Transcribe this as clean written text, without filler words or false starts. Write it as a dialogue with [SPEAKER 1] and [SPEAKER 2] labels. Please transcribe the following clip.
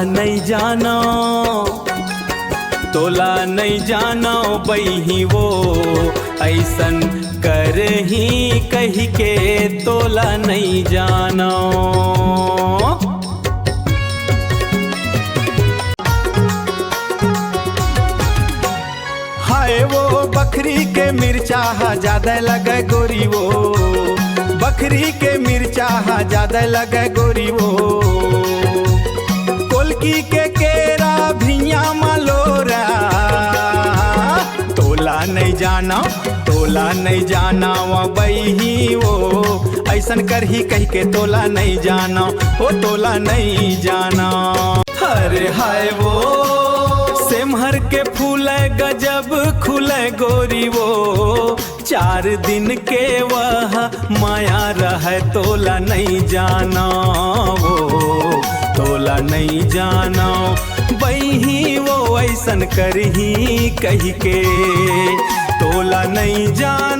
[SPEAKER 1] नहीं जानो, तोला नहीं जानो बही वो ऐसन कर ही कही के तोला नहीं जानो। हाय वो बकरी के मिर्चा ज्यादा लगे गोरी वो, बकरी के मिर्चा ज्यादा लगे गोरी वो। कोलकी के केरा भिया मलोरा, तोला नहीं जाना, तोला नहीं जाना वो बही वो ऐसन कर ही कही के तोला नहीं जाना, ओ तोला नहीं जाना। अरे हाय वो सेमहर के फूल गजब खुले गोरी वो, 4 दिन के वह माया रहे तोला नहीं जाना वो, तोला नहीं जाना बही वो ऐसन कर ही कही के तोला नहीं जाना।